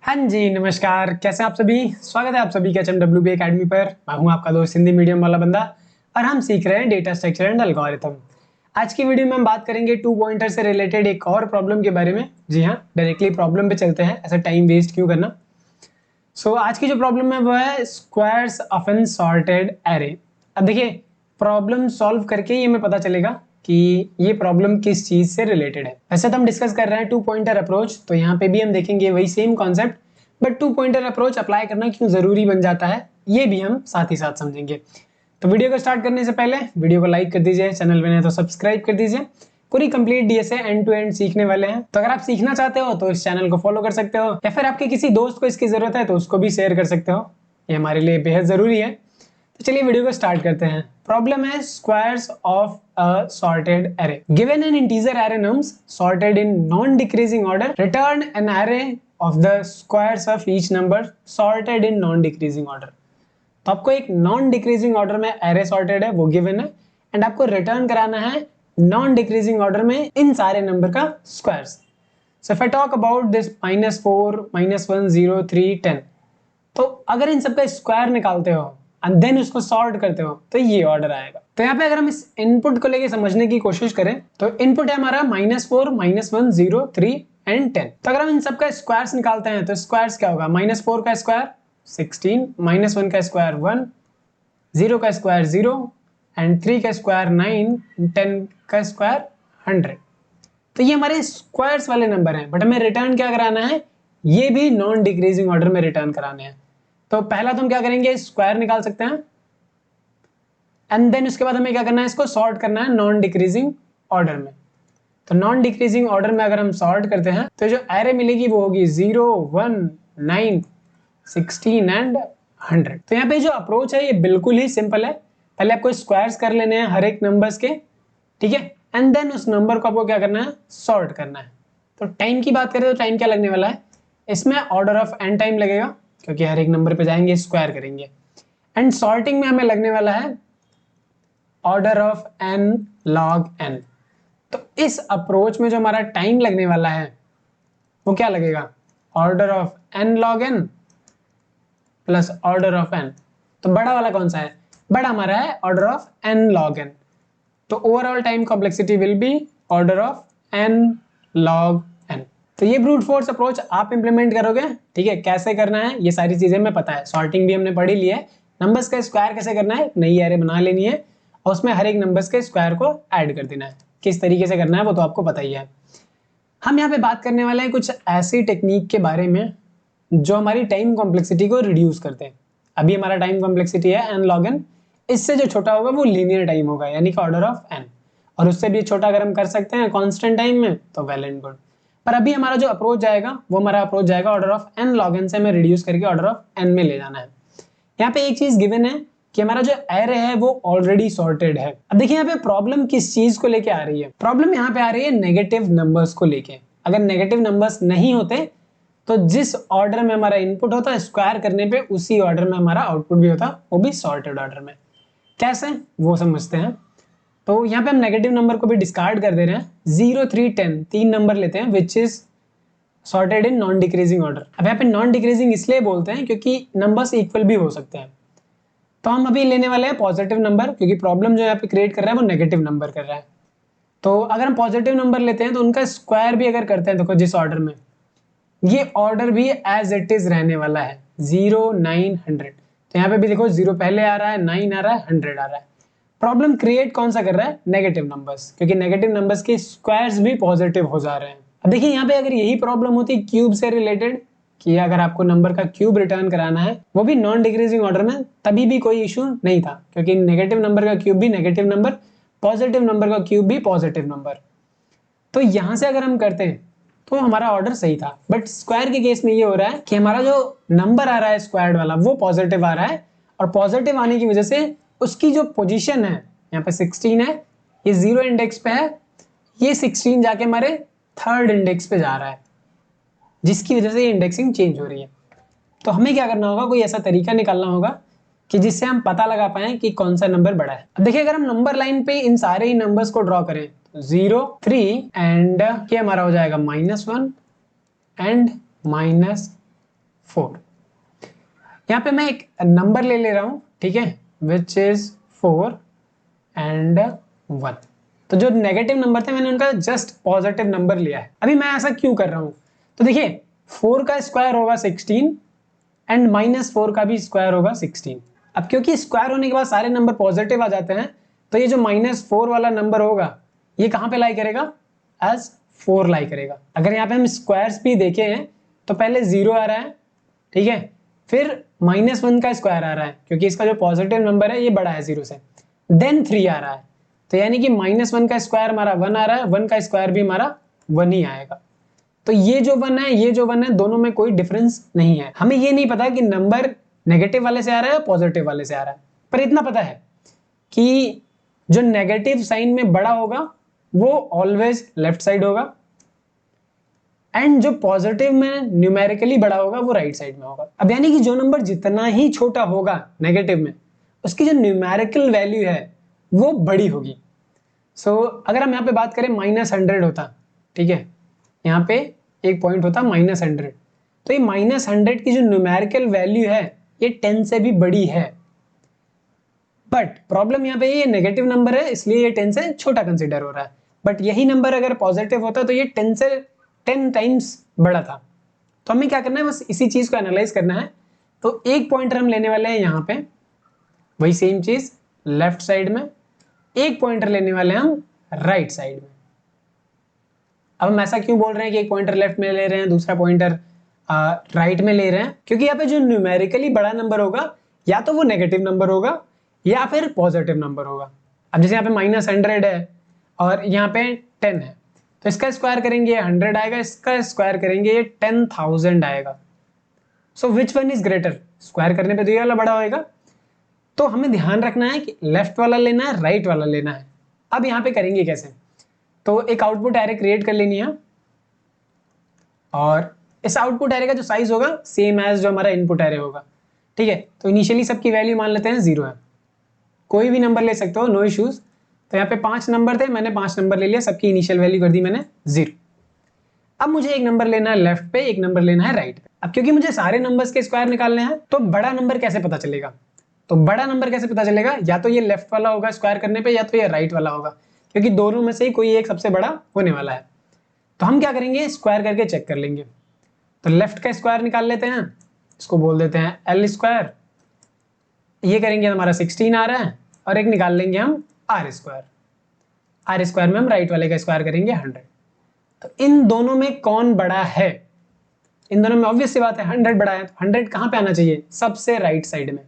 हाँ जी, नमस्कार। कैसे हैं आप सभी? स्वागत है आप सभी का HMWB अकेडमी पर। मैं हूं आपका दोस्त हिंदी मीडियम वाला बंदा और हम सीख रहे हैं डेटा स्ट्रक्चर एंड एल्गोरिथम। आज की वीडियो में हम बात करेंगे टू पॉइंटर से रिलेटेड एक और प्रॉब्लम के बारे में। जी हाँ, डायरेक्टली प्रॉब्लम पे चलते हैं, ऐसा टाइम वेस्ट क्यों करना। आज की जो प्रॉब्लम है वो है squares of an sorted array. अब देखिए, प्रॉब्लम सॉल्व करके ही हमें पता चलेगा कि ये प्रॉब्लम किस चीज से रिलेटेड है। वैसे तो हम डिस्कस कर रहे हैं टू पॉइंटर अप्रोच, तो यहाँ पे भी हम देखेंगे वही same concept, but two pointer approach apply करना क्यों जरूरी बन जाता है ये भी हम साथ ही साथ समझेंगे। तो वीडियो को स्टार्ट करने से पहले वीडियो को लाइक कर दीजिए, चैनल पे नए तो सब्सक्राइब कर दीजिए। पूरी complete DSA end to end सीखने वाले हैं, तो अगर आप सीखना चाहते हो तो इस चैनल को फॉलो कर सकते हो, या फिर आपके किसी दोस्त को इसकी जरूरत है तो उसको भी शेयर कर सकते हो। ये हमारे लिए बेहद जरूरी है। तो चलिए वीडियो को स्टार्ट करते हैं। प्रॉब्लम है squares of a sorted array. Given an integer array nums sorted in non decreasing order, return an array of the squares of each number sorted in non decreasing order. तो आपको एक non decreasing order में array sorted है वो given है, and आपको return कराना है नॉन डिक्रीजिंग ऑर्डर में इन सारे नंबर का squares. So if I talk about this -4, -1, 0, 3, 10, तो अगर इन सबका स्क्वायर निकालते हो एंड देन उसको सॉर्ट करते हो तो ये ऑर्डर आएगा। तो यहाँ पे अगर हम इस इनपुट को लेके समझने की कोशिश करें तो इनपुट है हमारा -4, -1, 0, 3 एंड 10। तो अगर हम इन सबका स्क्वायर्स निकालते हैं तो स्क्वायर्स क्या होगा? -4 का स्क्वायर 16, -1 का स्क्वायर 1, 0 का स्क्वायर 0 एंड 3 का स्क्वायर 9, 10 का स्क्वायर 100। तो ये हमारे स्क्वायर्स वाले नंबर हैं, बट हमें रिटर्न क्या कराना है? ये भी नॉन डिक्रीजिंग ऑर्डर में रिटर्न कराने हैं। तो पहला तो हम क्या करेंगे, स्क्वायर निकाल सकते हैं, एंड देन उसके बाद हमें क्या करना है, इसको सॉर्ट करना है नॉन डिक्रीजिंग ऑर्डर में। तो नॉन डिक्रीजिंग ऑर्डर में अगर हम सॉर्ट करते हैं तो जो एरे मिलेगी वो होगी 0, 1, 9, 16 एंड 100। तो यहाँ पे जो अप्रोच है ये बिल्कुल ही सिंपल है। पहले आपको स्क्वायर्स कर लेने हैं हर एक नंबर्स के, ठीक है, एंड देन उस नंबर को आपको क्या करना है, सॉर्ट करना है। तो टाइम की बात करें तो टाइम क्या लगने वाला है, इसमें ऑर्डर ऑफ एन टाइम लगेगा, क्योंकि हर एक नंबर पे जाएंगे स्क्वायर करेंगे। एंड सॉर्टिंग में हमें लगने वाला है order of N log N. तो इस अप्रोच में जो हमारा टाइम लगने वाला है वो क्या लगेगा, order of N log N plus order of N. तो बड़ा वाला कौन सा है? बड़ा हमारा है order of N log N. तो overall time complexity will be order of N log N. तो ये ब्रूट फोर्स अप्रोच आप इंप्लीमेंट करोगे, ठीक है। कैसे करना है ये सारी चीजें हमें पता है, सॉर्टिंग भी हमने पढ़ी ली है। नंबर्स का स्क्वायर कैसे करना है, नई एरे बना लेनी है और उसमें हर एक नंबर्स के स्क्वायर को ऐड कर देना है। किस तरीके से करना है वो तो आपको पता ही है। हम यहाँ पे बात करने वाले हैं कुछ ऐसी टेक्निक के बारे में जो हमारी टाइम कॉम्प्लेक्सिटी को रिड्यूस करते हैं। अभी हमारा टाइम कॉम्प्लेक्सिटी है एन लॉग एन, इससे जो छोटा होगा वो लीनियर टाइम होगा, यानी कि ऑर्डर ऑफ एन, और उससे भी छोटा अगर हम कर सकते हैं कांस्टेंट टाइम में तो वेल एंड गुड। पर अभी हमारा जो अप्रोच जाएगा वो हमारा अप्रोच जाएगा order of N log n से हमें रिड्यूस करके ऑर्डर ऑफ एन में ले जाना है। यहाँ पे एक चीज गिवन है कि हमारा जो एरे है वो ऑलरेडी सॉर्टेड है। अब देखिए यहाँ पे प्रॉब्लम किस चीज को लेके आ रही है, प्रॉब्लम यहाँ पे आ रही है नेगेटिव नंबर्स को लेके। अगर नेगेटिव नंबर्स नहीं होते तो जिस ऑर्डर में हमारा इनपुट होता स्क्वायर करने पे उसी ऑर्डर में हमारा आउटपुट भी होता, वो भी सॉर्टेड ऑर्डर में। कैसे वो समझते हैं। तो यहाँ पे हम नेगेटिव नंबर को भी डिस्कार्ड कर दे रहे हैं। 0, 3, 10 तीन नंबर लेते हैं which is sorted in non decreasing order. अब यहाँ पे नॉन डिक्रीजिंग इसलिए बोलते हैं क्योंकि नंबर्स इक्वल भी हो सकते हैं। तो हम अभी लेने वाले हैं पॉजिटिव नंबर, क्योंकि प्रॉब्लम जो यहाँ पे क्रिएट कर रहा है वो नेगेटिव नंबर कर रहा है। तो अगर हम पॉजिटिव नंबर लेते हैं तो उनका स्क्वायर भी अगर करते हैं, देखो जिस ऑर्डर में, ये ऑर्डर भी एज इट इज रहने वाला है 0, 9, 100। तो यहाँ पे भी देखो 0 पहले आ रहा है, 9 आ रहा है, 100 आ रहा है। प्रॉब्लम क्रिएट कौन सा कर रहा है, नेगेटिव नंबर्स, क्योंकि नेगेटिव नंबर्स के स्क्वायर्स भी पॉजिटिव हो जा रहे हैं। अब देखिए यहाँ पे अगर यही प्रॉब्लम होती क्यूब से रिलेटेड, कि अगर आपको नंबर का क्यूब रिटर्न कराना है वो भी नॉन डिक्रीजिंग ऑर्डर में, तभी भी कोई इशू नहीं था, क्योंकि नेगेटिव नंबर का क्यूब भी नेगेटिव नंबर, पॉजिटिव नंबर का क्यूब भी पॉजिटिव नंबर। तो यहां से अगर हम करते हैं तो हमारा ऑर्डर सही था। बट स्क्वायर के केस में ये हो रहा है कि हमारा जो नंबर आ रहा है स्क्वायर्ड वाला वो पॉजिटिव आ रहा है, और पॉजिटिव आने की वजह से उसकी जो पोजीशन है, यहाँ पे 16 है, ये 0 इंडेक्स पे है, ये 16 जाके हमारे 3rd इंडेक्स पे जा रहा है, जिसकी वजह से ये इंडेक्सिंग चेंज हो रही है। तो हमें क्या करना होगा, कोई ऐसा तरीका निकालना होगा कि जिससे हम पता लगा पाए कि कौन सा नंबर बड़ा है। अब देखिए अगर हम नंबर लाइन पे इन सारे ही नंबर्स को ड्रॉ करें, 0, 3 एंड ये हमारा हो जाएगा -1 एंड -3। 4। यहाँ पे मैं एक नंबर ले रहा हूँ, ठीक है, विच इज 4 एंड 1। तो जो नेगेटिव नंबर थे मैंने उनका जस्ट पॉजिटिव नंबर लिया है। अभी मैं ऐसा क्यों कर रहा हूँ, तो देखिए 4 का स्क्वायर होगा 16 एंड -4 का भी स्क्वायर होगा 16। अब क्योंकि स्क्वायर होने के बाद सारे नंबर पॉजिटिव आ जाते हैं, तो ये जो -4 वाला नंबर होगा ये कहाँ पे लाई करेगा, एज 4 लाई करेगा। अगर यहाँ पे हम स्क्वायर्स भी देखे हैं तो पहले 0 आ रहा है, ठीक है, फिर -1 का स्क्वायर आ रहा है क्योंकि इसका जो पॉजिटिव नंबर है ये बड़ा है 0 से, देन 3 आ रहा है, तो यानी कि -1 का स्क्वायर हमारा 1 आ रहा है, 1 का स्क्वायर भी हमारा 1 ही आएगा। तो ये जो 1 है, ये जो 1 है, दोनों में कोई डिफरेंस नहीं है। हमें ये नहीं पता कि नंबर नेगेटिव वाले से आ रहा है या पॉजिटिव वाले से आ रहा है, पर इतना पता है कि जो नेगेटिव साइन में बड़ा होगा वो ऑलवेज लेफ्ट साइड होगा, एंड जो पॉजिटिव में न्यूमेरिकली बड़ा होगा वो राइट साइड में होगा। अब यानी कि जो नंबर जितना ही छोटा होगा नेगेटिव में, उसकी जो न्यूमेरिकल वैल्यू है वो बड़ी होगी। सो अगर हम यहाँ पे बात करें -100 होता, ठीक है, यहाँ पे एक पॉइंट होता -100, तो ये -100 की जो न्यूमेरिकल वैल्यू है ये 10 से भी बड़ी है। बट प्रॉब्लम यहाँ पे ये नेगेटिव नंबर है इसलिए ये 10 से छोटा कंसिडर हो रहा है, बट यही नंबर अगर पॉजिटिव होता तो ये 10 से 10 टाइम्स बड़ा था। तो हमें क्या करना है, बस इसी चीज को एनालाइज करना है। तो एक पॉइंटर हम लेने वाले हैं यहाँ पे, वही सेम चीज लेफ्ट साइड में, एक पॉइंटर लेने वाले हैं हम राइट साइड में। अब हम ऐसा क्यों बोल रहे हैं कि एक पॉइंटर लेफ्ट में ले रहे हैं दूसरा पॉइंटर राइट में ले रहे हैं, क्योंकि यहाँ पे जो न्यूमेरिकली बड़ा नंबर होगा या तो वो नेगेटिव नंबर होगा या फिर पॉजिटिव नंबर होगा। अब जैसे यहाँ पे -100 है और यहाँ पे 10 है, तो इसका स्क्वायर करेंगे ये 100 आएगा, इसका स्क्वायर करेंगे ये 10,000 आएगा। So which one is greater, square करने पे तो ये वाला बड़ा होएगा। तो हमें ध्यान रखना है कि लेफ्ट वाला लेना है, राइट वाला लेना है। अब यहाँ पे करेंगे कैसे, तो एक आउटपुट एरे क्रिएट कर लेनी है, और इस आउटपुट एरे का जो साइज होगा सेम एज जो हमारा इनपुट एरे होगा, ठीक है। तो इनिशियली सबकी वैल्यू मान लेते हैं 0 है, कोई भी नंबर ले सकते हो, नो इश्यूज। तो यहाँ पे 5 नंबर थे, मैंने 5 नंबर ले लिया, सबकी इनिशियल वैल्यू कर दी मैंने 0। अब मुझे एक नंबर लेना है लेफ्ट पे, एक नंबर लेना है राइट पे। अब क्योंकि मुझे सारे नंबर्स के स्क्वायर निकालने हैं, तो बड़ा नंबर कैसे पता चलेगा, तो बड़ा नंबर कैसे पता चलेगा, या तो ये लेफ्ट वाला होगा स्क्वायर करने पे, या तो ये राइट वाला होगा, क्योंकि दोनों में से ही कोई एक सबसे बड़ा होने वाला है। तो हम क्या करेंगे, स्क्वायर करके चेक कर लेंगे। तो लेफ्ट का स्क्वायर निकाल लेते हैं, इसको बोल देते हैं एल स्क्वायर, ये करेंगे हमारा 16 आ रहा है, और एक निकाल लेंगे हम आर स्क्वायर। आर स्क्वायर में हम राइट वाले का स्क्वायर करेंगे 100। तो इन दोनों में कौन बड़ा है, इन दोनों में ऑब्वियस सी बात है 100 बड़ा है, तो 100 कहाँ पे आना चाहिए, सबसे राइट साइड में।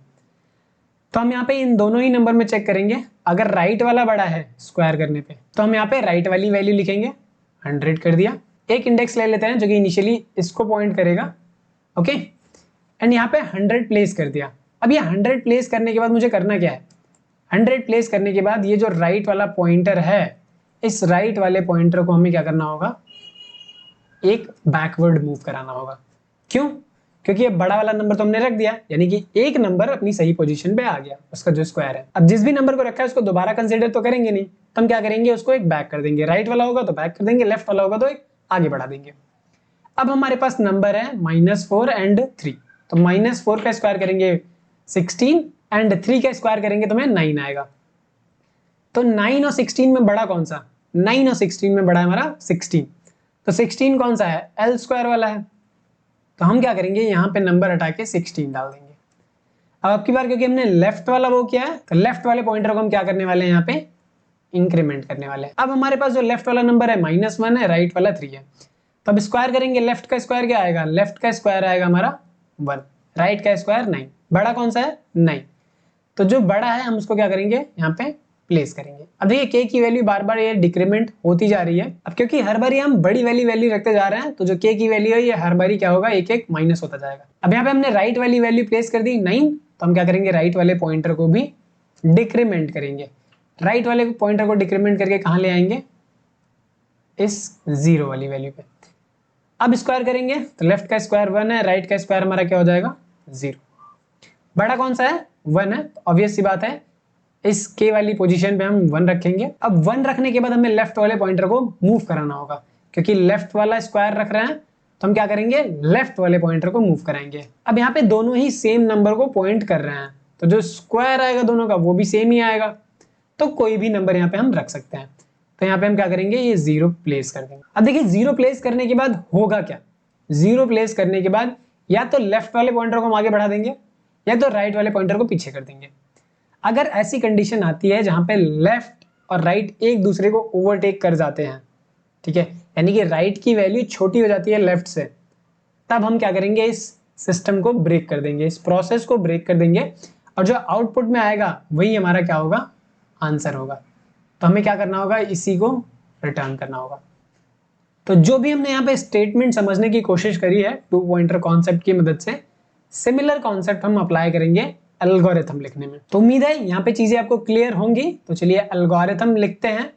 तो हम यहाँ पे इन दोनों ही नंबर में चेक करेंगे, अगर राइट वाला बड़ा है स्क्वायर करने पे, तो हम यहाँ पे राइट वाली वैल्यू लिखेंगे, 100 कर दिया। एक इंडेक्स ले लेते हैं जो कि इनिशियली इसको पॉइंट करेगा, ओके, एंड यहाँ पे 100 प्लेस कर दिया। अब ये 100 प्लेस करने के बाद मुझे करना क्या है, 100 प्लेस करने के बाद ये जो राइट वाला पॉइंटर है, इस राइट वाले पॉइंटर को हमें क्या करना होगा, एक बैकवर्ड मूव कराना होगा। क्यों, क्योंकि ये बड़ा वाला नंबर तो हमने रख दिया, यानी कि एक नंबर अपनी सही पोजीशन पे आ गया, उसका जो स्क्वायर है। अब जिस भी नंबर को रखा है उसको दोबारा कंसीडर तो करेंगे नहीं, तो हम क्या करेंगे, उसको एक बैक कर देंगे। राइट वाला होगा तो बैक कर देंगे, लेफ्ट वाला होगा तो एक आगे बढ़ा देंगे। अब हमारे पास नंबर है -4 एंड 3, तो -4 का स्क्वायर करेंगे 16 एंड 3 का स्क्वायर करेंगे तो हमें 9 आएगा। तो 9 और 16 में बड़ा कौन सा, 9 और 16 में बड़ा है हमारा 16। तो 16 कौन सा है, एल स्क्वायर वाला है। तो हम क्या करेंगे, यहाँ पे नंबर हटा के 16 डाल देंगे। अब आपकी बार क्योंकि हमने लेफ्ट वाला वो किया है, तो लेफ्ट वाले पॉइंटर को हम क्या करने वाले हैं, यहाँ पे इंक्रीमेंट करने वाले हैं। अब हमारे पास जो लेफ्ट वाला नंबर है -1 है, राइट वाला 3 है। तो अब स्क्वायर करेंगे, लेफ्ट का स्क्वायर क्या आएगा, लेफ्ट का स्क्वायर आएगा हमारा 1, राइट का स्क्वायर 9, बड़ा कौन सा है 9। तो जो बड़ा है हम उसको क्या करेंगे, यहाँ पे प्लेस करेंगे। अब देखिए के की वैल्यू बार बार ये डिक्रीमेंट होती जा रही है। अब क्योंकि हर बार हम बड़ी वैल्यू रखते जा रहे हैं, तो जो के की वैल्यू है ये हर बार क्या होगा, एक एक माइनस होता जाएगा। अब यहाँ पे हमने राइट वाली वैल्यू प्लेस कर दी 9, तो हम क्या करेंगे, राइट वाले पॉइंटर को भी डिक्रीमेंट करेंगे। राइट वाले पॉइंटर को डिक्रीमेंट करके कहाँ ले आएंगे, इस 0 वाली वैल्यू पे। अब स्क्वायर करेंगे तो लेफ्ट का स्क्वायर 1 है, राइट का स्क्वायर हमारा क्या हो जाएगा 0। बड़ा कौन सा है 1 है, ऑब्वियस सी बात है इस के वाली पोजीशन पे हम 1 रखेंगे। अब 1 रखने के बाद हमें लेफ्ट वाले पॉइंटर को मूव कराना होगा, क्योंकि लेफ्ट वाला स्क्वायर रख रहे हैं तो हम क्या करेंगे, लेफ्ट वाले पॉइंटर को मूव कराएंगे। अब यहाँ पे दोनों ही सेम नंबर को पॉइंट कर रहे हैं, तो जो स्क्वायर आएगा दोनों का वो भी सेम ही आएगा, तो कोई भी नंबर यहाँ पे हम रख सकते हैं। तो यहाँ पे हम क्या करेंगे, ये 0 प्लेस कर देंगे। अब देखिए 0 प्लेस करने के बाद होगा क्या, 0 प्लेस करने के बाद या तो लेफ्ट वाले पॉइंटर को हम आगे बढ़ा देंगे या तो राइट वाले पॉइंटर को पीछे कर देंगे। अगर ऐसी कंडीशन आती है जहां पे लेफ्ट और राइट एक दूसरे को ओवरटेक कर जाते हैं, ठीक है, यानी कि राइट की वैल्यू छोटी हो जाती है लेफ्ट से, तब हम क्या करेंगे, इस सिस्टम को ब्रेक कर देंगे, इस प्रोसेस को ब्रेक कर देंगे, और जो आउटपुट में आएगा वही हमारा क्या होगा, आंसर होगा। तो हमें क्या करना होगा, इसी को रिटर्न करना होगा। तो जो भी हमने यहाँ पे स्टेटमेंट समझने की कोशिश करी है 2 पॉइंटर कॉन्सेप्ट की मदद से, सिमिलर कॉन्सेप्ट हम अप्लाई करेंगे एल्गोरिथम लिखने में। तो उम्मीद है यहाँ पे चीजें आपको क्लियर होंगी। तो चलिए एल्गोरिथम लिखते हैं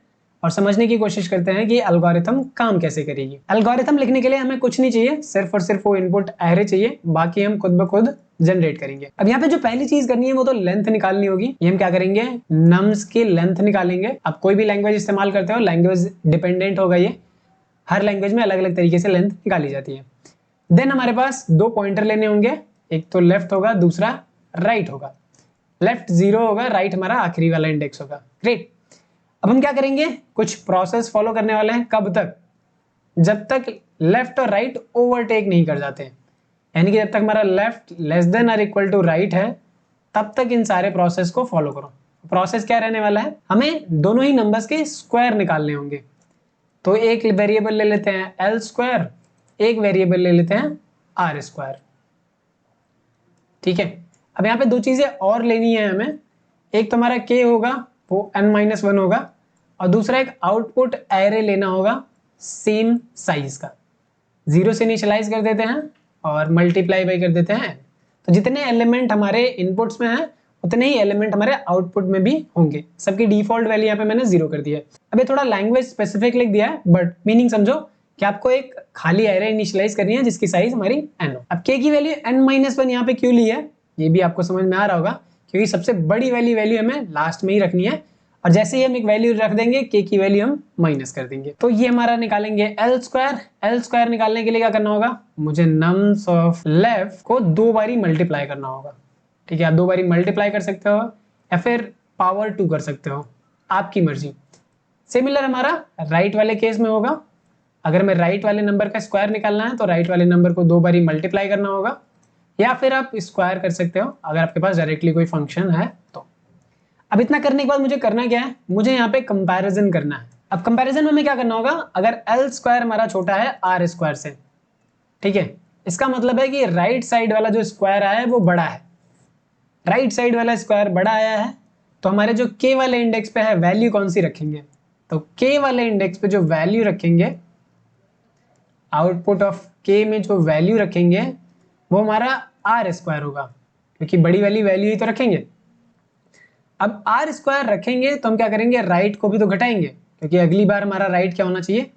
और समझने की कोशिश करते हैं कि एल्गोरिथम काम कैसे करेगी। एल्गोरिथम लिखने के लिए हमें कुछ नहीं चाहिए, सिर्फ और सिर्फ वो इनपुट एरे चाहिए, बाकी हम खुद ब खुद जनरेट करेंगे। अब यहाँ पे जो पहली चीज करनी है वो तो लेंथ निकालनी होगी। ये हम क्या करेंगे, नम्स की लेंथ निकालेंगे। अब कोई भी लैंग्वेज इस्तेमाल करते हो, लैंग्वेज डिपेंडेंट होगा ये, हर लैंग्वेज में अलग अलग तरीके से लेंथ निकाली जाती है। देन हमारे पास 2 पॉइंटर लेने होंगे, एक तो लेफ्ट होगा, दूसरा राइट होगा। लेफ्ट 0 होगा, राइट हमारा आखिरी वाला इंडेक्स होगा। ग्रेट। अब हम क्या करेंगे, कुछ प्रोसेस फॉलो करने वाले हैं। कब तक, जब तक लेफ्ट और राइट ओवरटेक नहीं कर जाते, यानी कि जब तक हमारा लेफ्ट लेस देन और इक्वल टू राइट है, तब तक इन सारे प्रोसेस को फॉलो करो। प्रोसेस क्या रहने वाला है, हमें दोनों ही नंबर्स के स्क्वायर निकालने होंगे। तो एक वेरिएबल ले लेते हैं एल स्क्वायर, एक वेरिएबल ले लेते हैं आर स्क्वायर, ठीक है। अब यहाँ पे 2 चीजें और लेनी है हमें, एक तो हमारा k होगा वो n-1 होगा, और दूसरा एक आउटपुट एरे लेना होगा सेम साइज का। 0 से इनिशियलाइज कर देते हैं और मल्टीप्लाई बाई कर देते हैं। तो जितने एलिमेंट हमारे इनपुट्स में हैं उतने ही एलिमेंट हमारे आउटपुट में भी होंगे। सबकी डिफॉल्ट वैल्यू यहाँ पे मैंने 0 कर दिया है। अब ये थोड़ा लैंग्वेज स्पेसिफिक लिख दिया है, बट मीनिंग समझो कि आपको एक खाली एरे इनिशियलाइज करनी है जिसकी साइज हमारी n हो। अब k की वैल्यू n-1 यहाँ पे क्यों ली है, ये भी आपको समझ में आ रहा होगा, क्योंकि सबसे बड़ी वैल्यू हमें लास्ट में ही रखनी है, और जैसे ही हम एक वैल्यू रख देंगे k की वैल्यू हम माइनस कर देंगे। तो ये हमारा निकालेंगे एल स्क्वायर निकालने के लिए क्या करना होगा, मुझे नम्स ऑफ लेफ्ट को 2 बारी मल्टीप्लाई करना होगा, ठीक है। आप 2 बारी मल्टीप्लाई कर सकते हो या फिर पावर 2 कर सकते हो, आपकी मर्जी। सिमिलर हमारा राइट वाले केस में होगा, अगर मैं राइट वाले नंबर का स्क्वायर निकालना है तो राइट वाले नंबर को 2 बारी मल्टीप्लाई करना होगा, या फिर आप स्क्वायर कर सकते हो अगर आपके पास डायरेक्टली कोई फंक्शन है तो। अब इतना करने के बाद मुझे करना क्या है, मुझे यहाँ पे कंपैरिजन करना है। अब कंपैरिजन में हमें क्या करना होगा, अगर एल स्क्वायर हमारा छोटा है आर स्क्वायर से, ठीक है, इसका मतलब है कि राइट साइड वाला जो स्क्वायर आया है वो बड़ा है, राइट साइड वाला स्क्वायर बड़ा आया है, तो हमारे जो k वाले इंडेक्स पे है वैल्यू कौन सी रखेंगे, तो k वाले इंडेक्स पे जो वैल्यू रखेंगे, आउटपुट ऑफ k में जो वैल्यू रखेंगे वो हमारा आर स्क्वायर होगा, क्योंकि बड़ी वाली वैल्यू ही तो रखेंगे। अब आर स्क्वायर रखेंगे तो हम क्या करेंगे, राइट को भी तो घटाएंगे, क्योंकि अगली बार हमारा राइट क्या होना चाहिए,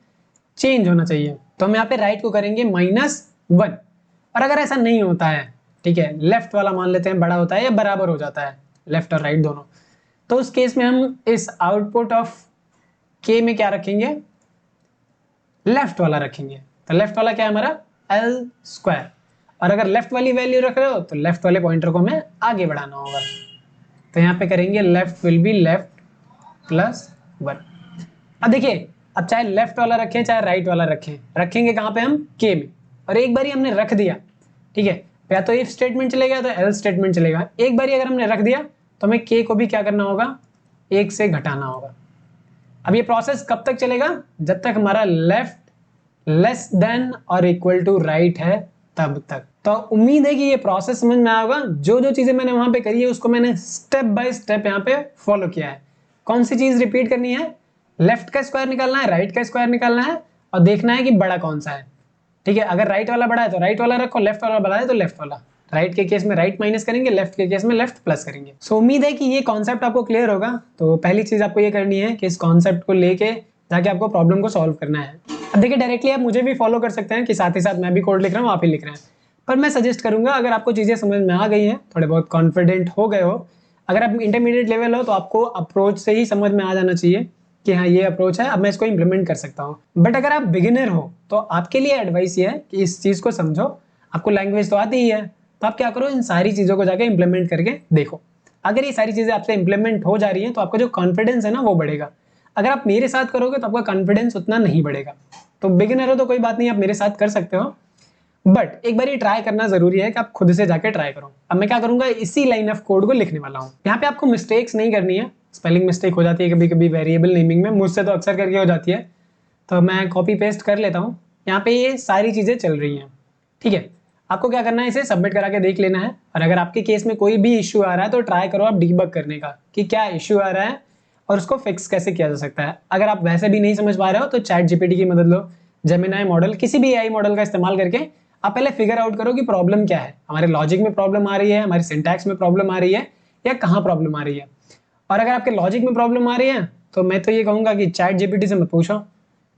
चेंज होना चाहिए। तो हम यहाँ पे राइट को करेंगे -1, और अगर ऐसा नहीं होता है, ठीक है, लेफ्ट वाला मान लेते हैं बड़ा होता है या बराबर हो जाता है लेफ्ट और राइट दोनों, तो उस केस में हम इस आउटपुट ऑफ k में क्या रखेंगे, लेफ्ट वाला रखेंगे। तो लेफ्ट वाला क्या है हमारा एल स्क्वायर, और अगर लेफ्ट वाली वैल्यू रख रहे हो तो लेफ्ट वाले पॉइंटर को हमें आगे बढ़ाना होगा। तो यहाँ पे करेंगे लेफ्ट विल बी लेफ्ट +1। अब देखिए, अब चाहे लेफ्ट वाला रखें चाहे राइट वाला रखेंगे कहाँ पे हम, k में, और एक बारी हमने रख दिया, ठीक है, या तो इफ स्टेटमेंट चलेगा तो एल स्टेटमेंट चलेगा। एक बारी अगर हमने रख दिया तो हमें k को भी क्या करना होगा, 1 से घटाना होगा। अब ये प्रोसेस कब तक चलेगा, जब तक हमारा लेफ्ट लेस देन और इक्वल टू राइट है तब तक। तो उम्मीद है कि ये प्रोसेस समझ में आया होगा। जो जो चीजें मैंने वहां पे करी है उसको मैंने स्टेप बाय स्टेप यहाँ पे फॉलो किया है। कौन सी चीज रिपीट करनी है, लेफ्ट का स्क्वायर निकालना है, राइट का स्क्वायर निकालना है, और देखना है कि बड़ा कौन सा है, ठीक है। अगर राइट वाला बड़ा है तो राइट वाला रखो, लेफ्ट वाला बड़ा है तो लेफ्ट वाला। राइट के केस में राइट माइनस करेंगे, लेफ्ट के केस में लेफ्ट प्लस करेंगे। सो उम्मीद है कि ये कॉन्सेप्ट आपको क्लियर होगा। तो पहली चीज आपको ये करनी है कि इस कॉन्सेप्ट को लेके जाके आपको प्रॉब्लम को सॉल्व करना है। अब देखिए, डायरेक्टली आप मुझे भी फॉलो कर सकते हैं कि साथ ही साथ मैं भी कोड लिख रहा हूँ, आप ही लिख रहे हैं, पर मैं सजेस्ट करूंगा अगर आपको चीजें समझ में आ गई हैं, थोड़े बहुत कॉन्फिडेंट हो गए हो, अगर आप इंटरमीडिएट लेवल हो तो आपको अप्रोच से ही समझ में आ जाना चाहिए कि हाँ ये अप्रोच है, अब मैं इसको इम्प्लीमेंट कर सकता हूँ। बट अगर आप बिगिनर हो तो आपके लिए एडवाइस ये है कि इस चीज़ को समझो, आपको लैंग्वेज तो आती ही है, तो आप क्या करो, इन सारी चीज़ों को जाके इम्प्लीमेंट करके देखो। अगर ये सारी चीज़ें आपसे इम्प्लीमेंट हो जा रही हैं तो आपका जो कॉन्फिडेंस है ना वो बढ़ेगा। अगर आप मेरे साथ करोगे तो आपका कॉन्फिडेंस उतना नहीं बढ़ेगा। तो बिगिनर हो तो कोई बात नहीं, आप मेरे साथ कर सकते हो, बट एक बार ये ट्राई करना जरूरी है कि आप खुद से जाके ट्राई करो। अब मैं क्या करूंगा, इसी लाइन ऑफ कोड को लिखने वाला हूँ। यहाँ पे आपको मिस्टेक्स नहीं करनी है, स्पेलिंग मिस्टेक हो जाती है कभी कभी वेरिएबल नेमिंग में, मुझसे तो अक्सर करके हो जाती है, तो मैं कॉपी पेस्ट कर लेता हूँ। यहाँ पे ये सारी चीजें चल रही हैं, ठीक है। आपको क्या करना है, इसे सबमिट करा के देख लेना है, और अगर आपके केस में कोई भी इश्यू आ रहा है तो ट्राई करो आप डीबग करने का कि क्या इश्यू आ रहा है और उसको फिक्स कैसे किया जा सकता है। अगर आप वैसे भी नहीं समझ पा रहे हो तो चैट जीपीटी की मदद लो, जेमिनी मॉडल, किसी भी एआई मॉडल का इस्तेमाल करके आप पहले फिगर आउट करो कि प्रॉब्लम क्या है, हमारे लॉजिक में प्रॉब्लम आ रही है, हमारे सिंटैक्स में प्रॉब्लम आ रही है, या कहाँ प्रॉब्लम आ रही है। और अगर आपके लॉजिक में प्रॉब्लम आ रही है तो मैं तो ये कहूंगा कि चैट जीपीटी से मत पूछो,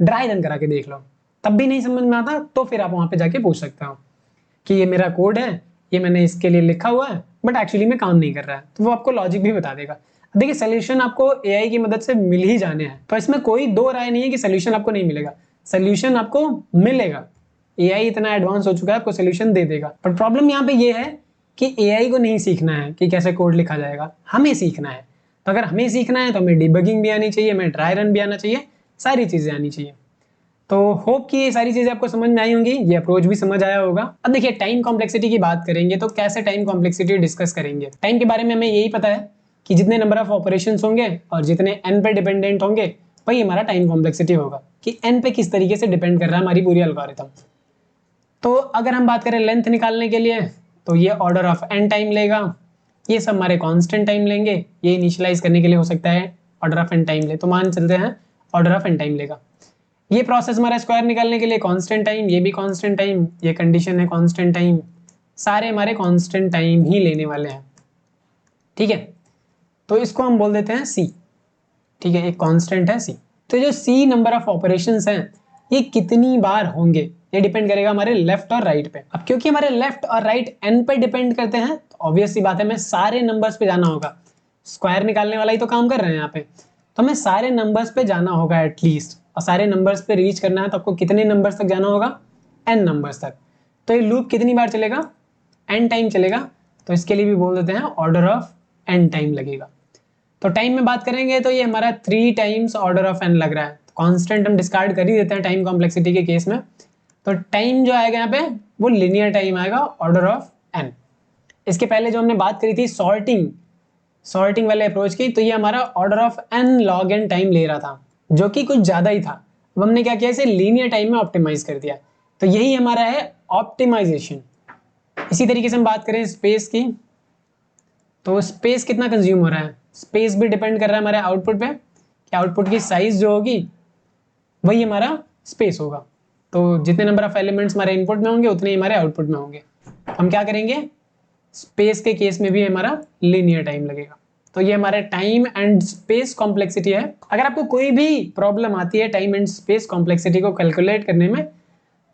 ड्राई रन करा के देख लो। तब भी नहीं समझ में आता तो फिर आप वहां पे जाके पूछ सकते हो कि ये मेरा कोड है, ये मैंने इसके लिए लिखा हुआ है, बट एक्चुअली में काम नहीं कर रहा है, तो वो आपको लॉजिक भी बता देगा। देखिए सोल्यूशन आपको एआई की मदद से मिल ही जाने हैं, तो इसमें कोई दो राय नहीं है कि सोल्यूशन आपको नहीं मिलेगा, सोल्यूशन आपको मिलेगा। एआई इतना एडवांस हो चुका है, आपको सोल्यूशन दे देगा। बट प्रॉब्लम यहाँ पे ये है कि एआई को नहीं सीखना है कि कैसे कोड लिखा जाएगा, हमें सीखना है। तो अगर हमें सीखना है तो हमें डिबगिंग भी आनी चाहिए, हमें ड्राई रन भी आना चाहिए, सारी चीजें आनी चाहिए। तो होप कि ये सारी चीजें आपको समझ में आई होंगी, ये अप्रोच भी समझ आया होगा। अब देखिए टाइम कॉम्प्लेक्सिटी की बात करेंगे तो कैसे टाइम कॉम्प्लेक्सिटी डिस्कस करेंगे। टाइम के बारे में हमें यही पता है कि जितने नंबर ऑफ ऑपरेशंस होंगे और जितने n पे डिपेंडेंट होंगे वही हमारा टाइम कॉम्प्लेक्सिटी होगा, कि n पे किस तरीके से डिपेंड कर रहा है हमारी पूरी एल्गोरिथम। तो अगर हम बात करें लेंथ निकालने के लिए तो ये ऑर्डर ऑफ n टाइम लेगा, ये सब हमारे कांस्टेंट टाइम लेंगे, ये इनिशियलाइज करने के लिए हो सकता है ऑर्डर ऑफ n टाइम ले, तो मान चलते हैं ऑर्डर ऑफ n टाइम लेगा। ये प्रोसेस हमारा स्क्वायर निकालने के लिए कांस्टेंट टाइम, ये भी कांस्टेंट टाइम, ये कंडीशन है कांस्टेंट टाइम, सारे हमारे कांस्टेंट टाइम ही लेने वाले हैं, ठीक है। तो इसको हम बोल देते हैं c, ठीक है, एक कांस्टेंट है c। तो जो c नंबर ऑफ ऑपरेशंस हैं ये कितनी बार होंगे ये डिपेंड करेगा हमारे लेफ्ट और राइट पे। अब क्योंकि हमारे लेफ्ट और राइट n पे डिपेंड करते हैं तो ऑब्वियस सी बात है हमें सारे नंबर्स पे जाना होगा, स्क्वायर निकालने वाला ही तो काम कर रहे हैं यहाँ पे, तो हमें सारे नंबर्स पे जाना होगा एटलीस्ट, और सारे नंबर्स पे रीच करना है तो आपको कितने नंबर्स तक जाना होगा, n नंबर्स तक। तो ये लूप कितनी बार चलेगा, n टाइम चलेगा, तो इसके लिए भी बोल देते हैं ऑर्डर ऑफ n टाइम लगेगा। तो टाइम में बात करेंगे तो ये हमारा 3 टाइम्स ऑर्डर ऑफ n लग रहा है, कांस्टेंट हम डिस्कार्ड कर ही देते हैं टाइम कॉम्प्लेक्सिटी के केस में। तो टाइम जो आएगा यहाँ पे वो लिनियर टाइम आएगा ऑर्डर ऑफ n। इसके पहले जो हमने बात करी थी सॉर्टिंग वाले अप्रोच की, तो ये हमारा order of n log n time ले रहा था जो कि कुछ ज्यादा ही था। अब हमने क्या किया, इसे लीनियर टाइम में ऑप्टिमाइज कर दिया, तो यही हमारा है ऑप्टिमाइजेशन। इसी तरीके से हम बात करें स्पेस की, तो स्पेस कितना कंज्यूम हो रहा है, स्पेस भी डिपेंड कर रहा है हमारे आउटपुट पे, कि आउटपुट की साइज जो होगी वही हमारा स्पेस होगा। तो जितने नंबर ऑफ एलिमेंट्स हमारे इनपुट में होंगे उतने ही हमारे आउटपुट में होंगे। हम क्या करेंगे, स्पेस के केस में भी हमारा लीनियर टाइम लगेगा। तो ये हमारे टाइम एंड स्पेस कॉम्प्लेक्सिटी है। अगर आपको कोई भी प्रॉब्लम आती है टाइम एंड स्पेस कॉम्प्लेक्सिटी को कैलकुलेट करने में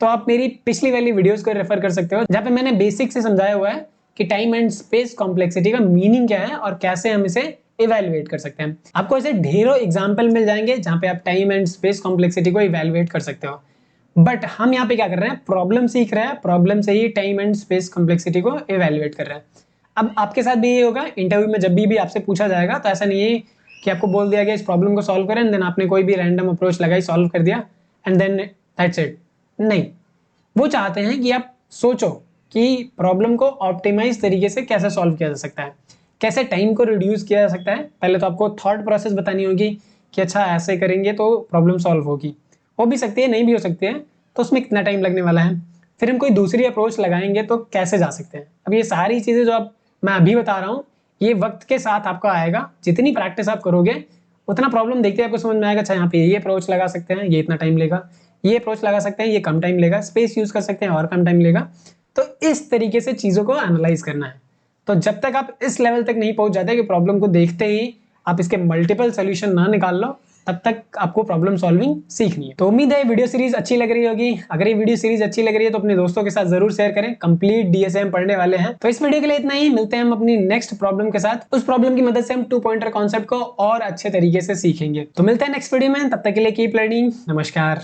तो आप मेरी पिछली वाली वीडियोस को रेफर कर सकते हो, जहाँ पे मैंने बेसिक से समझाया हुआ है कि टाइम एंड स्पेस कॉम्प्लेक्सिटी का मीनिंग क्या है और कैसे हम इसे इवैल्यूएट कर सकते हैं। आपको ऐसे ढेरों एग्जाम्पल मिल जाएंगे जहाँ पे आप टाइम एंड स्पेस कॉम्प्लेक्सिटी को इवैल्यूएट कर सकते हो, बट हम यहाँ पे क्या कर रहे हैं, प्रॉब्लम सीख रहे हैं, प्रॉब्लम से ही टाइम एंड स्पेस कॉम्प्लेक्सिटी को इवैल्यूएट कर रहे हैं। अब आपके साथ भी ये होगा, इंटरव्यू में जब भी आपसे पूछा जाएगा तो ऐसा नहीं है कि आपको बोल दिया गया इस प्रॉब्लम को सॉल्व करें एंड देन आपने कोई भी रैंडम अप्रोच लगाई सॉल्व कर दिया एंड देन दैट्स इट। नहीं, वो चाहते हैं कि आप सोचो कि प्रॉब्लम को ऑप्टिमाइज तरीके से कैसे सॉल्व किया जा सकता है, कैसे टाइम को रिड्यूस किया जा सकता है। पहले तो आपको थॉट प्रोसेस बतानी होगी कि अच्छा ऐसे करेंगे तो प्रॉब्लम सॉल्व होगी, हो भी सकती है नहीं भी हो सकती है, तो उसमें कितना टाइम लगने वाला है, फिर हम कोई दूसरी अप्रोच लगाएंगे तो कैसे जा सकते हैं। अब ये सारी चीज़ें जो आप मैं अभी बता रहा हूँ ये वक्त के साथ आपको आएगा, जितनी प्रैक्टिस आप करोगे उतना प्रॉब्लम देखते आपको समझ में आएगा। अच्छा यहाँ पे ये अप्रोच लगा सकते हैं, ये इतना टाइम लेगा, ये अप्रोच लगा सकते हैं, ये कम टाइम लेगा, स्पेस यूज कर सकते हैं और कम टाइम लेगा। तो इस तरीके से चीज़ों को एनालाइज करना है। तो जब तक आप इस लेवल तक नहीं पहुंच जाते कि प्रॉब्लम को देखते ही आप इसके मल्टीपल सोल्यूशन ना निकाल लो, तब तक आपको प्रॉब्लम सॉल्विंग सीखनी है। तो उम्मीद है वीडियो सीरीज अच्छी लग रही होगी। अगर ये वीडियो सीरीज अच्छी लग रही है तो अपने दोस्तों के साथ जरूर शेयर करें। कंप्लीट डीएसएम पढ़ने वाले हैं। तो इस वीडियो के लिए इतना ही। मिलते हैं हम अपनी नेक्स्ट प्रॉब्लम के साथ। उस प्रॉब्लम की मदद से हम 2 पॉइंटर कॉन्सेप्ट को और अच्छे तरीके से सीखेंगे। तो मिलते हैं नेक्स्ट वीडियो में। तब तक के लिए कीप लर्निंग। नमस्कार।